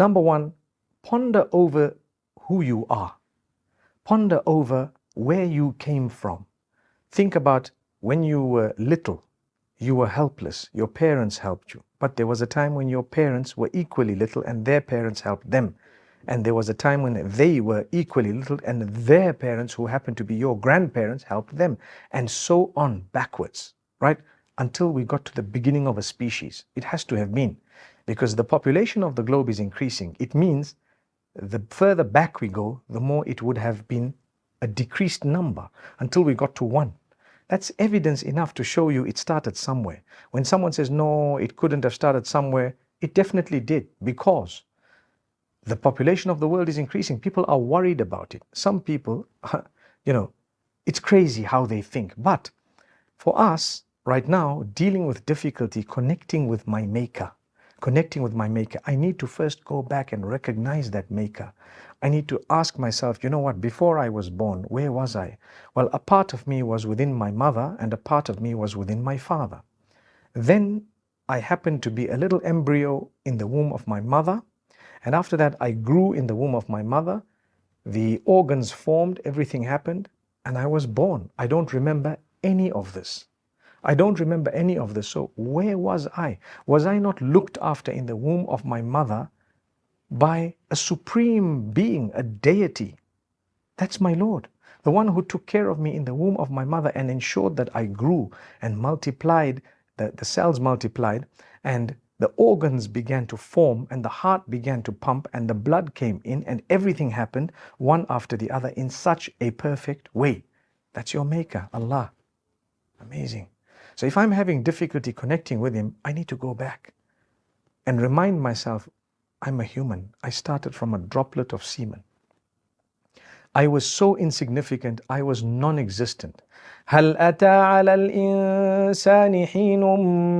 Number one, ponder over who you are. Ponder over where you came from. Think about when you were little, you were helpless, your parents helped you. But there was a time when your parents were equally little and their parents helped them. And there was a time when they were equally little and their parents, who happened to be your grandparents, helped them. And so on backwards, right? Until we got to the beginning of a species. It has to have been. Because the population of the globe is increasing. It means the further back we go, the more it would have been a decreased number until we got to one. That's evidence enough to show you it started somewhere. When someone says, no, it couldn't have started somewhere, it definitely did, because the population of the world is increasing. People are worried about it. Some people, it's crazy how they think. But for us, right now, dealing with difficulty, connecting with my Maker, I need to first go back and recognize that Maker. I need to ask myself, you know what, before I was born, where was I? Well, a part of me was within my mother and a part of me was within my father. Then I happened to be a little embryo in the womb of my mother. And after that, I grew in the womb of my mother. The organs formed, everything happened, and I was born. I don't remember any of this. So where was I? Was I not looked after in the womb of my mother by a supreme being, a deity? That's my Lord, the one who took care of me in the womb of my mother and ensured that I grew and multiplied, the cells multiplied, and the organs began to form, and the heart began to pump, and the blood came in, and everything happened one after the other in such a perfect way. That's your Maker, Allah. Amazing. So if I'm having difficulty connecting with Him, I need to go back and remind myself, I'm a human. I started from a droplet of semen. I was so insignificant, I was non-existent. هل أتى على الإنسان حين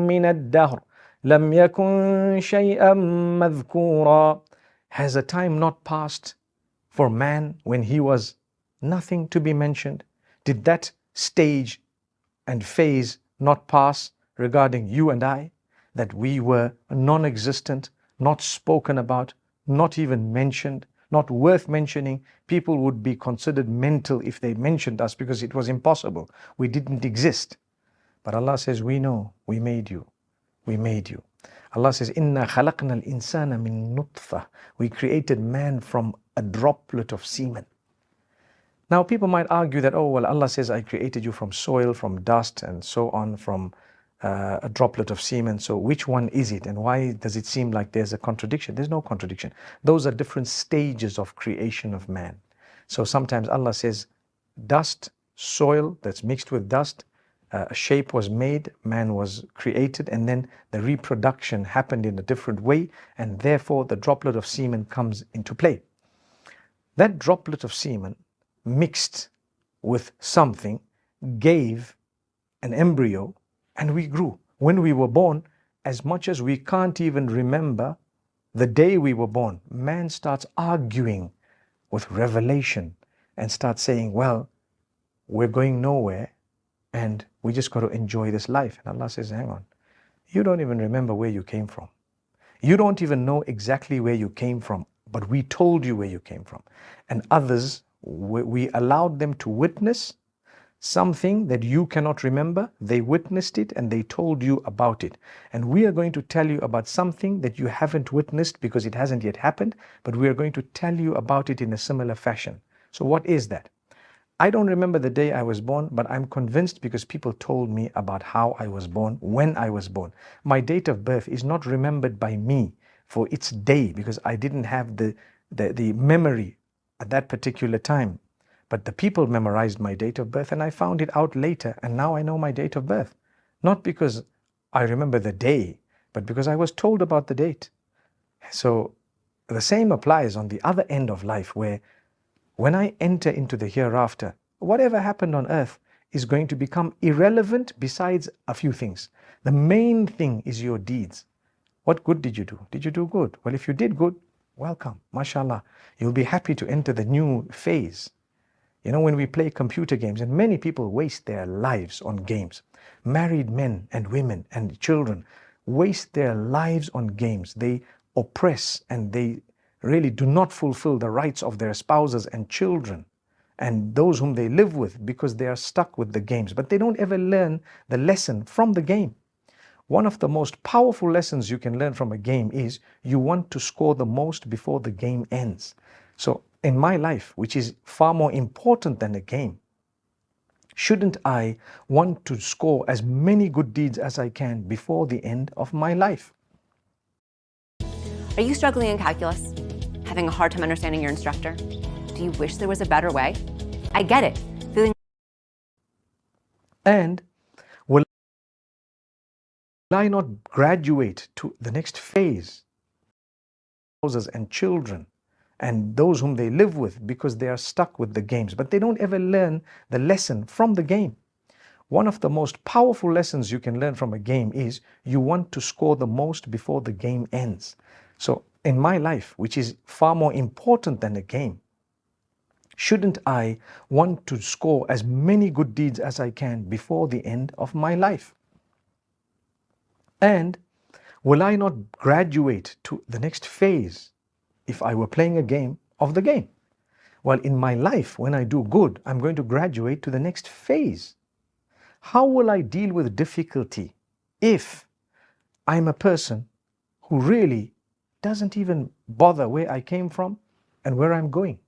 من الدهر لم يكن شيئا مذكورا. Has a time not passed for man when he was nothing to be mentioned? Did that stage and phase not pass regarding you and I? That we were non-existent, not spoken about, not even mentioned, not worth mentioning. People would be considered mental if they mentioned us because it was impossible. We didn't exist. But Allah says, we know, we made you. We made you. Allah says, Inna khalaqna al-insana min nutfa. We created man from a droplet of semen. Now people might argue that, oh, well, Allah says, I created you from soil, from dust, and so on, from a droplet of semen. So which one is it? And why does it seem like there's a contradiction? There's no contradiction. Those are different stages of creation of man. So sometimes Allah says, dust, soil that's mixed with dust, a shape was made, man was created, and then the reproduction happened in a different way, and therefore the droplet of semen comes into play. That droplet of semen mixed with something gave an embryo, and we grew. When we were born, as much as we can't even remember the day we were born, man starts arguing with revelation and starts saying, well, we're going nowhere and we just got to enjoy this life. And Allah says, hang on, you don't even remember where you came from. You don't even know exactly where you came from, but we told you where you came from. And others, we allowed them to witness something that you cannot remember. They witnessed it and they told you about it. And we are going to tell you about something that you haven't witnessed because it hasn't yet happened, but we are going to tell you about it in a similar fashion. So what is that? I don't remember the day I was born, but I'm convinced because people told me about how I was born, when I was born. My date of birth is not remembered by me for its day because I didn't have the memory at that particular time. But the people memorized my date of birth and I found it out later, and now I know my date of birth. Not because I remember the day, but because I was told about the date. So the same applies on the other end of life, where when I enter into the hereafter, whatever happened on earth is going to become irrelevant besides a few things. The main thing is your deeds. What good did you do? Did you do good? Well, if you did good, welcome, mashallah. You'll be happy to enter the new phase. You know, when we play computer games, and many people waste their lives on games. Married men and women and children waste their lives on games. They oppress and they really do not fulfill the rights of their spouses and children and those whom they live with because they are stuck with the games, but they don't ever learn the lesson from the game. One of the most powerful lessons you can learn from a game is you want to score the most before the game ends. So in my life, which is far more important than a game, shouldn't I want to score as many good deeds as I can before the end of my life? Are you struggling in calculus? Having a hard time understanding your instructor? Do you wish there was a better way? I get it. Feeling. And will I not graduate to the next phase? Spouses and children and those whom they live with because they are stuck with the games, but they don't ever learn the lesson from the game. One of the most powerful lessons you can learn from a game is you want to score the most before the game ends. So in my life, which is far more important than a game, shouldn't I want to score as many good deeds as I can before the end of my life? And will I not graduate to the next phase if I were playing a game of the game? Well, in my life, when I do good, I'm going to graduate to the next phase. How will I deal with difficulty if I'm a person who really doesn't even bother where I came from and where I'm going?